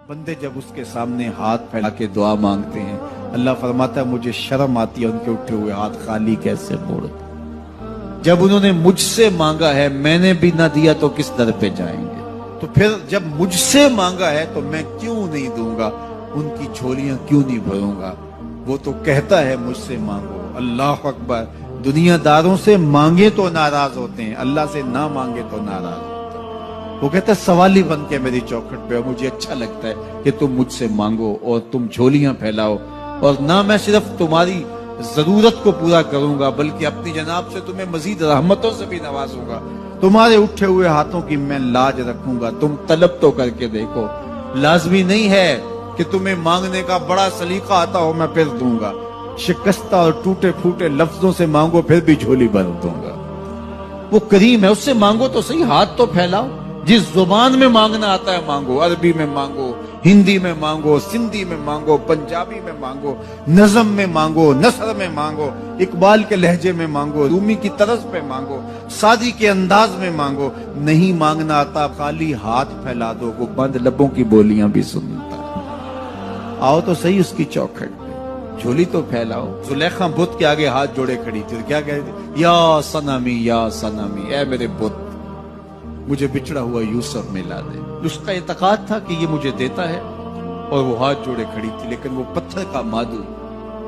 बंदे जब उसके सामने हाथ फैला के दुआ मांगते हैं, अल्लाह फरमाता है मुझे शर्म आती है उनके उठे हुए हाथ खाली कैसे मोड़ते। जब उन्होंने मुझसे मांगा है मैंने भी ना दिया तो किस दर पे जाएंगे। तो फिर जब मुझसे मांगा है तो मैं क्यों नहीं दूंगा, उनकी झोलियां क्यों नहीं भरूंगा। वो तो कहता है मुझसे मांगो। अल्लाह अकबर। दुनियादारों से मांगे तो नाराज होते हैं, अल्लाह से ना मांगे तो नाराज होते हैं। वो कहता है सवाली बन के मेरी चौखट पे हो, मुझे अच्छा लगता है कि तुम मुझसे मांगो और तुम झोलियां फैलाओ, और ना मैं सिर्फ तुम्हारी जरूरत को पूरा करूंगा बल्कि अपनी जनाब से तुम्हें मजीद रहमतों से भी नवाजूंगा। तुम्हारे उठे हुए हाथों की मैं लाज रखूंगा, तुम तलब तो करके देखो। लाजमी नहीं है कि तुम्हें मांगने का बड़ा सलीका आता हो मैं फिर दूंगा। शिकस्ता और टूटे फूटे लफ्जों से मांगो फिर भी झोली भर दूंगा। वो करीम है, उससे मांगो तो सही, हाथ तो फैलाओ। जिस जुबान में मांगना आता है मांगो, अरबी में मांगो, हिंदी में मांगो, सिंधी में मांगो, पंजाबी में मांगो, नज़म में मांगो, नसर में मांगो, इकबाल के लहजे में मांगो, रूमी की तरज पे मांगो, सादी के अंदाज में मांगो। नहीं मांगना आता खाली हाथ फैला दो, वो बंद लबों की बोलियां भी सुनता है। आओ तो सही उसकी चौखट पे, झोली तो फैलाओ। जुलेखा बुत के आगे हाथ जोड़े खड़ी थी, क्या कह रही थी? या सनमी, ऐ मेरे बुत, मुझे बिछड़ा हुआ यूसुफ मिला दे। उसका इतकाद था कि ये मुझे देता है, और वो हाथ जोड़े खड़ी थी। लेकिन वो पत्थर का मादू,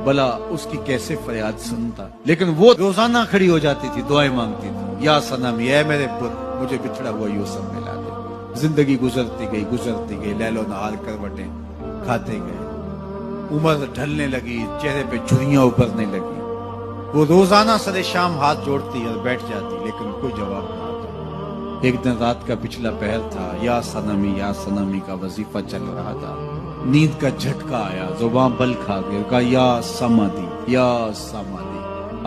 भला उसकी कैसे फरियाद सुनता। लेकिन वो रोजाना खड़ी हो जाती थी, दुआएं मांगती थी। या सनम, ये मेरे पुत्र, मुझे बिछड़ा हुआ यूसुफ मिला दे। जिंदगी गुजरती गई, लैलो नहार करवटें खाते गए। उम्र ढलने लगी, चेहरे पे झुर्रियां उभरने लगी। वो रोजाना सरे शाम हाथ जोड़ती और बैठ जाती, लेकिन कोई जवाब नहीं आता। एक दिन रात का पिछला पहर था, या सनमी का वजीफा चल रहा था। नींद का झटका आया, जुबान बल खा गई, कहा या समादी।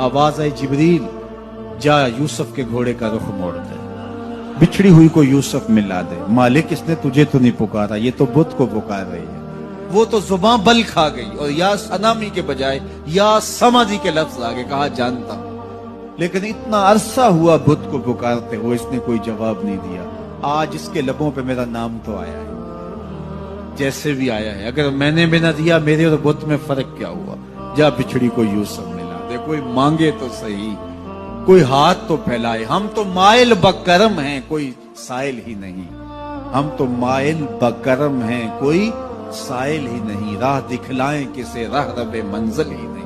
आवाज आई, जिब्रील जा यूसुफ के घोड़े का रुख मोड़ दे, बिछड़ी हुई को यूसुफ मिला दे। मालिक इसने तुझे तो नहीं पुकारा, ये तो बुत को पुकार रही है। वो तो जुबान बल खा गई और या सनमी के बजाय या समादी के लफ्ज आगे कहा जानता हूं। लेकिन इतना अरसा हुआ बुत को पुकारते हो, इसने कोई जवाब नहीं दिया। आज इसके लबों पे मेरा नाम तो आया है, जैसे भी आया है। अगर मैंने भी ना दिया, मेरे और बुत में फर्क क्या हुआ। जा बिछड़ी को यूसुफ मिला दे। कोई मांगे तो सही, कोई हाथ तो फैलाए। हम तो माइल बकरम हैं, कोई साइल ही नहीं। हम तो माइल बकरम हैं, कोई साइल ही नहीं। राह दिखलाएं किसे, राह रबे मंजिल ही नहीं।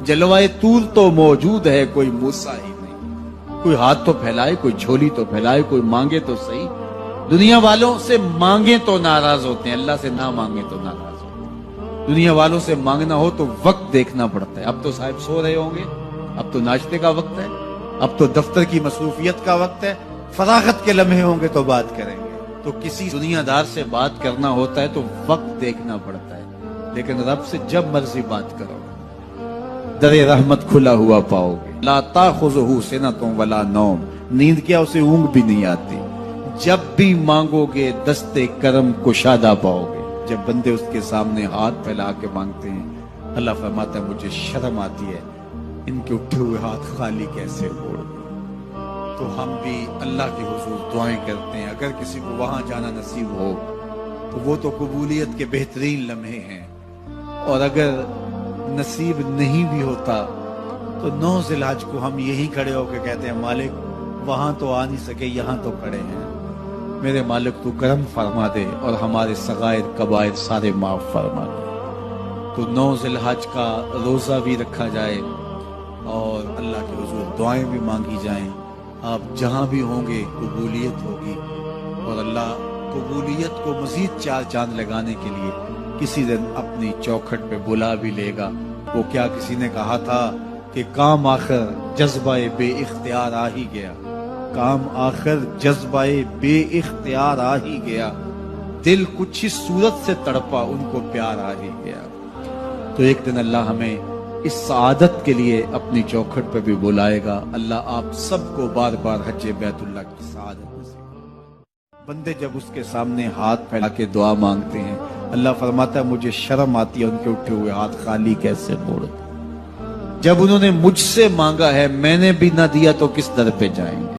जलवाए तूर तो मौजूद है, कोई मूसा ही नहीं। कोई हाथ तो फैलाए, कोई झोली तो फैलाए, कोई मांगे तो सही। दुनिया वालों से मांगे तो नाराज होते हैं, अल्लाह से ना मांगे तो नाराज होते हैं। दुनिया वालों से मांगना हो तो वक्त देखना पड़ता है। अब तो साहब सो रहे होंगे, अब तो नाश्ते का वक्त है, अब तो दफ्तर की मसरूफियत का वक्त है, फरागत के लम्हे होंगे तो बात करेंगे। तो किसी दुनियादार से बात करना होता है तो वक्त देखना पड़ता है। लेकिन रब से जब मर्जी बात करो, दरे रहमत खुला हुआ पाओगे। ला ताखुज़ुहु सिनतुन वला नौम, नींद क्या, उसे ऊंघ भी नहीं आती। जब भी मांगोगे दस्ते करम कुशादा पाओगे। जब बंदे उसके सामने हाथ फैला के मांगते हैं, अल्लाह फरमाता है मुझे शर्म आती है इनके उठे हुए हाथ खाली कैसे मोड़ दूं। तो हम भी अल्लाह के हुजूर दुआएं करते हैं। अगर किसी को वहां जाना नसीब हो तो वो तो कबूलियत के बेहतरीन लम्हे हैं, और अगर नसीब नहीं भी होता तो 9 ज़िलहज को हम यही खड़े होकर कहते हैं मालिक वहां तो आ नहीं सके, यहां तो खड़े हैं। मेरे मालिक तू करम फरमा दे और हमारे सगायर कबायर सारे माफ फरमा दे। तो 9 ज़िलहज का रोजा भी रखा जाए और अल्लाह के हुजूर दुआएं भी मांगी जाएं। आप जहां भी होंगे कबूलियत होगी, और अल्लाह कबूलियत को मजीद 4 चांद लगाने के लिए किसी दिन अपनी चौखट पे बुला भी लेगा। वो क्या किसी ने कहा था कि काम आखिर जज्बाए बेइख्तियार आ ही गया। काम आखिर जज्बाए बेइख्तियार आ ही गया। दिल कुछ ही सूरत से तड़पा, उनको प्यार आ ही गया। तो एक दिन अल्लाह हमें इस सआदत के लिए अपनी चौखट पे भी बुलाएगा। अल्लाह आप सबको बार बार हज बैतुल्लाह की सआदत नसीब। बंदे जब उसके सामने हाथ फैला के दुआ मांगते हैं, अल्लाह फरमाता है मुझे शर्म आती है उनके उठे हुए हाथ खाली कैसे मोड़ते। जब उन्होंने मुझसे मांगा है मैंने भी ना दिया तो किस दर पे जाएंगे।